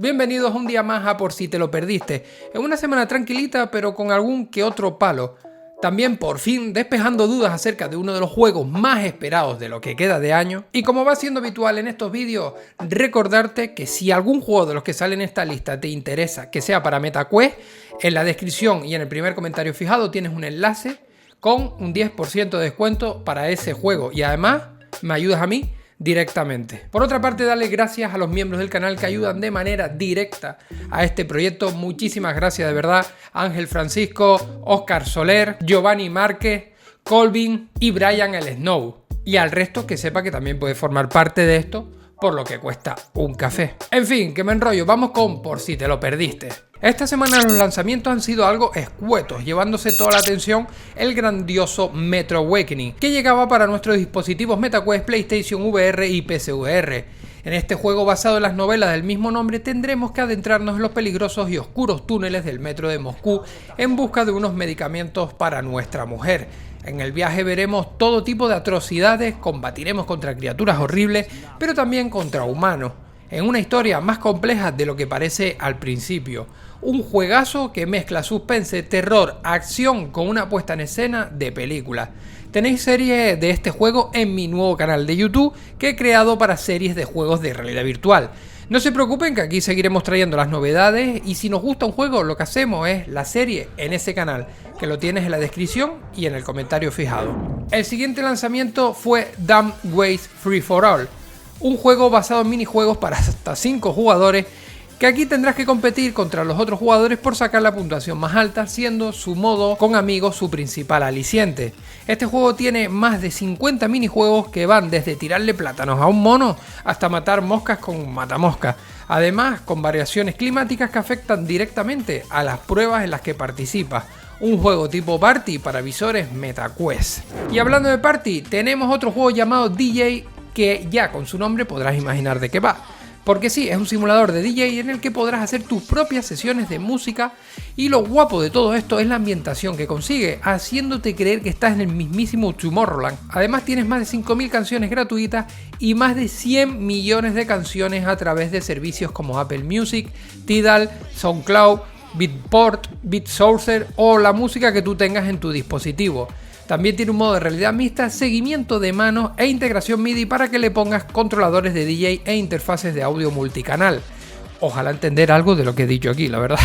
Bienvenidos un día más a Por si te lo perdiste, en una semana tranquilita pero con algún que otro palo. También por fin despejando dudas acerca de uno de los juegos más esperados de lo que queda de año. Y como va siendo habitual en estos vídeos, recordarte que si algún juego de los que salen en esta lista te interesa que sea para MetaQuest, en la descripción y en el primer comentario fijado tienes un enlace con un 10% de descuento para ese juego y además me ayudas a mí directamente. Por otra parte, darle gracias a los miembros del canal que ayudan de manera directa a este proyecto. Muchísimas gracias de verdad. Ángel Francisco, Óscar Soler, Giovanni Márquez, Colvin y Brian el Snow. Y al resto que sepa que también puede formar parte de esto por lo que cuesta un café. En fin, que me enrollo, vamos con Por si te lo perdiste. Esta semana los lanzamientos han sido algo escuetos, llevándose toda la atención el grandioso Metro Awakening, que llegaba para nuestros dispositivos MetaQuest, PlayStation VR y PSVR. En este juego basado en las novelas del mismo nombre tendremos que adentrarnos en los peligrosos y oscuros túneles del metro de Moscú en busca de unos medicamentos para nuestra mujer. En el viaje veremos todo tipo de atrocidades, combatiremos contra criaturas horribles, pero también contra humanos, en una historia más compleja de lo que parece al principio. Un juegazo que mezcla suspense, terror, acción con una puesta en escena de película. Tenéis serie de este juego en mi nuevo canal de YouTube que he creado para series de juegos de realidad virtual. No se preocupen que aquí seguiremos trayendo las novedades y si nos gusta un juego lo que hacemos es la serie en ese canal, que lo tienes en la descripción y en el comentario fijado. El siguiente lanzamiento fue Dumb Ways Free for All, un juego basado en minijuegos para hasta 5 jugadores que aquí tendrás que competir contra los otros jugadores por sacar la puntuación más alta, siendo su modo con amigos su principal aliciente. Este juego tiene más de 50 minijuegos que van desde tirarle plátanos a un mono hasta matar moscas con un matamoscas, además con variaciones climáticas que afectan directamente a las pruebas en las que participas. Un juego tipo party para visores MetaQuest. Y hablando de party, tenemos otro juego llamado DJ que ya con su nombre podrás imaginar de qué va. Porque sí, es un simulador de DJ en el que podrás hacer tus propias sesiones de música y lo guapo de todo esto es la ambientación que consigue, haciéndote creer que estás en el mismísimo Tomorrowland. Además tienes más de 5000 canciones gratuitas y más de 100 millones de canciones a través de servicios como Apple Music, Tidal, SoundCloud, Beatport, BeatSourcer o la música que tú tengas en tu dispositivo. También tiene un modo de realidad mixta, seguimiento de manos e integración MIDI para que le pongas controladores de DJ e interfaces de audio multicanal. Ojalá entender algo de lo que he dicho aquí, la verdad.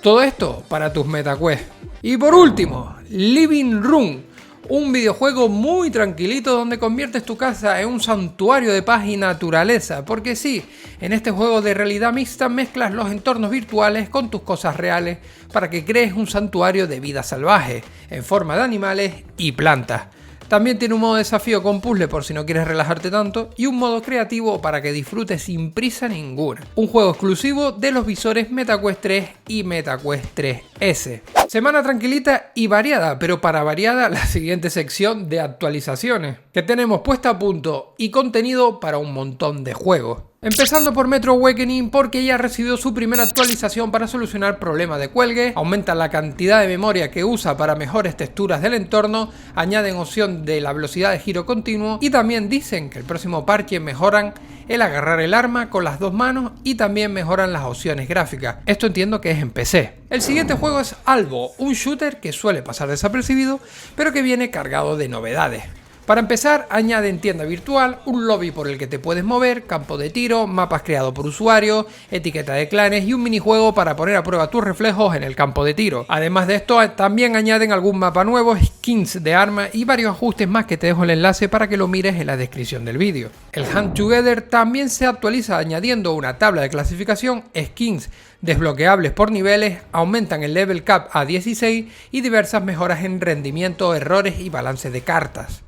Todo esto para tus MetaQuest. Y por último, Living Room, un videojuego muy tranquilito donde conviertes tu casa en un santuario de paz y naturaleza. Porque sí, en este juego de realidad mixta mezclas los entornos virtuales con tus cosas reales para que crees un santuario de vida salvaje, en forma de animales y plantas. También tiene un modo desafío con puzzle por si no quieres relajarte tanto y un modo creativo para que disfrutes sin prisa ninguna. Un juego exclusivo de los visores MetaQuest 3 y MetaQuest 3S. Semana tranquilita y variada, pero para variada la siguiente sección de actualizaciones, que tenemos puesta a punto y contenido para un montón de juegos. Empezando por Metro Awakening porque ya recibió su primera actualización para solucionar problemas de cuelgue, aumentan la cantidad de memoria que usa para mejores texturas del entorno, añaden opción de la velocidad de giro continuo y también dicen que el próximo parche mejoran el agarrar el arma con las dos manos y también mejoran las opciones gráficas. Esto entiendo que es en PC. El siguiente juego es Albo, un shooter que suele pasar desapercibido pero que viene cargado de novedades. Para empezar, añaden tienda virtual, un lobby por el que te puedes mover, campo de tiro, mapas creados por usuario, etiqueta de clanes y un minijuego para poner a prueba tus reflejos en el campo de tiro. Además de esto, también añaden algún mapa nuevo, skins de armas y varios ajustes más que te dejo el enlace para que lo mires en la descripción del vídeo. El Hunt Together también se actualiza añadiendo una tabla de clasificación, skins desbloqueables por niveles, aumentan el level cap a 16 y diversas mejoras en rendimiento, errores y balance de cartas.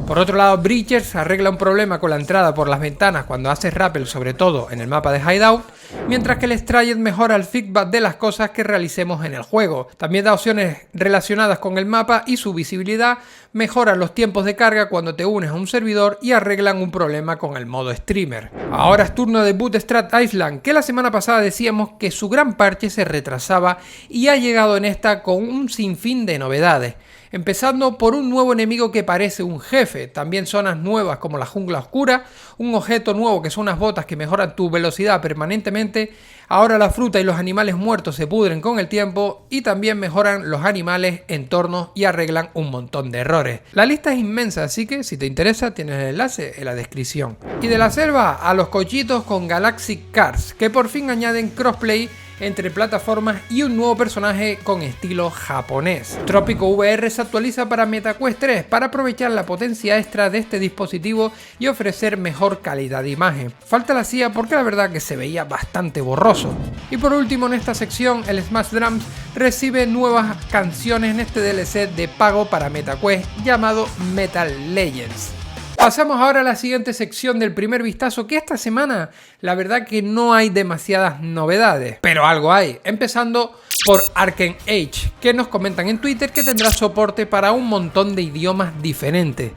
Por otro lado, Breachers arregla un problema con la entrada por las ventanas cuando haces rappel, sobre todo en el mapa de Hideout, mientras que el Strayed mejora el feedback de las cosas que realicemos en el juego. También da opciones relacionadas con el mapa y su visibilidad, mejoran los tiempos de carga cuando te unes a un servidor y arreglan un problema con el modo streamer. Ahora es turno de Bootstrap Island, que la semana pasada decíamos que su gran parche se retrasaba y ha llegado en esta con un sinfín de novedades. Empezando por un nuevo enemigo que parece un jefe, también zonas nuevas como la jungla oscura, un objeto nuevo que son unas botas que mejoran tu velocidad permanentemente, ahora la fruta y los animales muertos se pudren con el tiempo y también mejoran los animales, entornos y arreglan un montón de errores. La lista es inmensa, así que si te interesa tienes el enlace en la descripción. Y de la selva a los cochitos con Galaxy Cars, que por fin añaden crossplay entre plataformas y un nuevo personaje con estilo japonés. Trópico VR se actualiza para MetaQuest 3 para aprovechar la potencia extra de este dispositivo y ofrecer mejor calidad de imagen. Falta la CIA porque la verdad que se veía bastante borroso. Y por último en esta sección el Smash Drums recibe nuevas canciones en este DLC de pago para MetaQuest llamado Metal Legends. Pasamos ahora a la siguiente sección del primer vistazo, que esta semana la verdad que no hay demasiadas novedades, pero algo hay, empezando por Arcane Age, que nos comentan en Twitter que tendrá soporte para un montón de idiomas diferentes.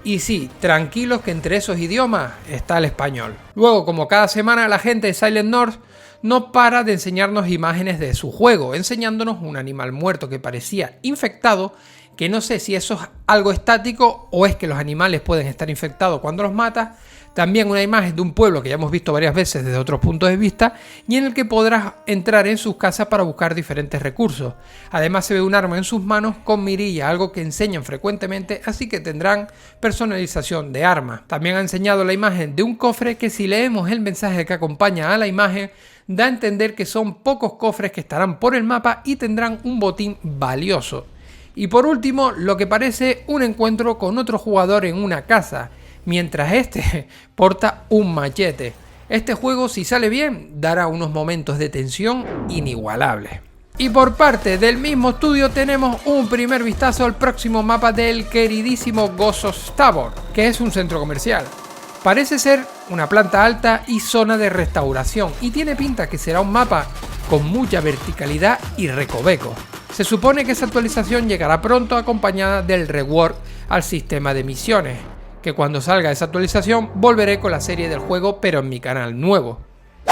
Y sí, tranquilos que entre esos idiomas está el español. Luego, como cada semana, la gente de Silent North no para de enseñarnos imágenes de su juego, enseñándonos un animal muerto que parecía infectado, que no sé si eso es algo estático o es que los animales pueden estar infectados cuando los matas. También una imagen de un pueblo que ya hemos visto varias veces desde otros puntos de vista y en el que podrás entrar en sus casas para buscar diferentes recursos. Además se ve un arma en sus manos con mirilla, algo que enseñan frecuentemente, así que tendrán personalización de armas. También ha enseñado la imagen de un cofre que, si leemos el mensaje que acompaña a la imagen, da a entender que son pocos cofres que estarán por el mapa y tendrán un botín valioso. Y por último, lo que parece un encuentro con otro jugador en una casa, mientras este porta un machete. Este juego, si sale bien, dará unos momentos de tensión inigualables. Y por parte del mismo estudio tenemos un primer vistazo al próximo mapa del queridísimo Ghost of Tabor, que es un centro comercial. Parece ser una planta alta y zona de restauración, y tiene pinta que será un mapa con mucha verticalidad y recovecos. Se supone que esa actualización llegará pronto acompañada del rework al sistema de misiones, que cuando salga esa actualización volveré con la serie del juego pero en mi canal nuevo.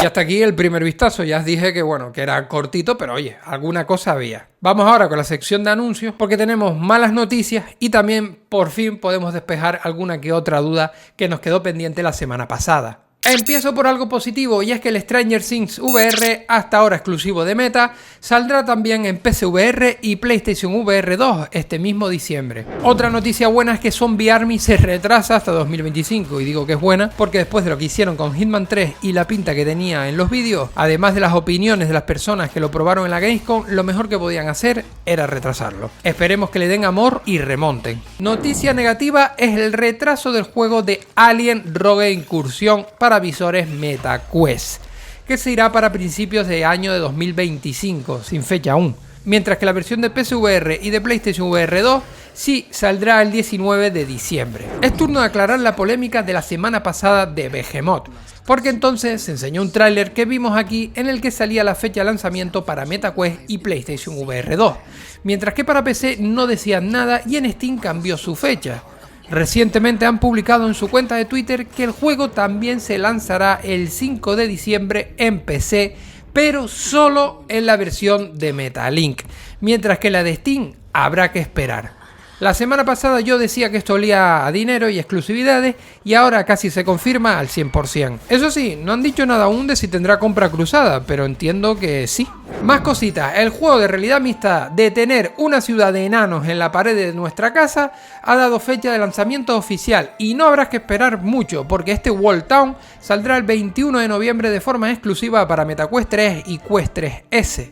Y hasta aquí el primer vistazo, ya os dije que bueno, que era cortito, pero oye, alguna cosa había. Vamos ahora con la sección de anuncios porque tenemos malas noticias y también por fin podemos despejar alguna que otra duda que nos quedó pendiente la semana pasada. Empiezo por algo positivo y es que el Stranger Things VR, hasta ahora exclusivo de Meta, saldrá también en PSVR y PlayStation VR 2 este mismo diciembre. Otra noticia buena es que Zombie Army se retrasa hasta 2025 y digo que es buena porque después de lo que hicieron con Hitman 3 y la pinta que tenía en los vídeos, además de las opiniones de las personas que lo probaron en la Gamescom, lo mejor que podían hacer era retrasarlo. Esperemos que le den amor y remonten. Noticia negativa es el retraso del juego de Alien Rogue Incursión para visores MetaQuest, que se irá para principios de año de 2025, sin fecha aún, mientras que la versión de PSVR y de PlayStation VR 2 sí saldrá el 19 de diciembre. Es turno de aclarar la polémica de la semana pasada de Behemoth, porque entonces se enseñó un tráiler que vimos aquí en el que salía la fecha de lanzamiento para MetaQuest y PlayStation VR 2, mientras que para PC no decían nada y en Steam cambió su fecha. Recientemente han publicado en su cuenta de Twitter que el juego también se lanzará el 5 de diciembre en PC, pero solo en la versión de Metalink, mientras que la de Steam habrá que esperar. La semana pasada yo decía que esto olía a dinero y exclusividades y ahora casi se confirma al 100%. Eso sí, no han dicho nada aún de si tendrá compra cruzada, pero entiendo que sí. Más cositas, el juego de realidad mixta de tener una ciudad de enanos en la pared de nuestra casa ha dado fecha de lanzamiento oficial y no habrás que esperar mucho porque este Wall Town saldrá el 21 de noviembre de forma exclusiva para MetaQuest 3 y Quest 3S.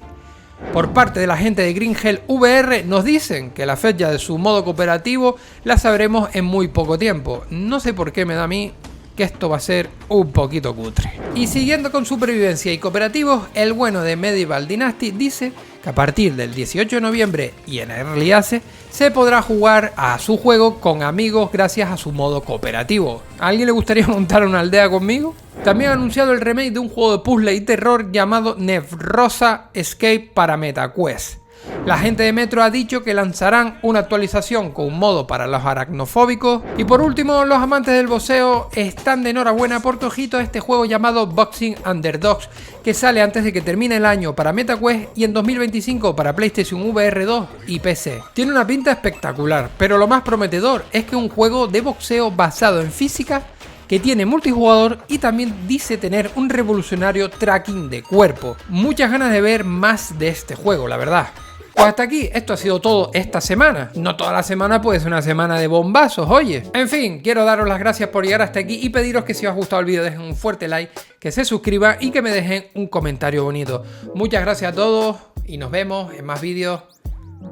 Por parte de la gente de Green Hell VR nos dicen que la fecha de su modo cooperativo la sabremos en muy poco tiempo. No sé por qué me da a mí que esto va a ser un poquito cutre. Y siguiendo con supervivencia y cooperativos, el bueno de Medieval Dynasty dice que a partir del 18 de noviembre y en Early Access se podrá jugar a su juego con amigos gracias a su modo cooperativo. ¿A alguien le gustaría montar una aldea conmigo? También ha anunciado el remake de un juego de puzzle y terror llamado Nevrosa Escape para MetaQuest. La gente de Metro ha dicho que lanzarán una actualización con un modo para los aracnofóbicos. Y por último, los amantes del boxeo están de enhorabuena porque ojito a este juego llamado Boxing Underdogs, que sale antes de que termine el año para MetaQuest y en 2025 para PlayStation VR 2 y PC. Tiene una pinta espectacular, pero lo más prometedor es que es un juego de boxeo basado en física que tiene multijugador y también dice tener un revolucionario tracking de cuerpo. Muchas ganas de ver más de este juego, la verdad. Pues hasta aquí, esto ha sido todo esta semana. No toda la semana puede ser una semana de bombazos, oye. En fin, quiero daros las gracias por llegar hasta aquí y pediros que si os ha gustado el vídeo dejen un fuerte like, que se suscriban y que me dejen un comentario bonito. Muchas gracias a todos y nos vemos en más vídeos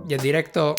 y en directo.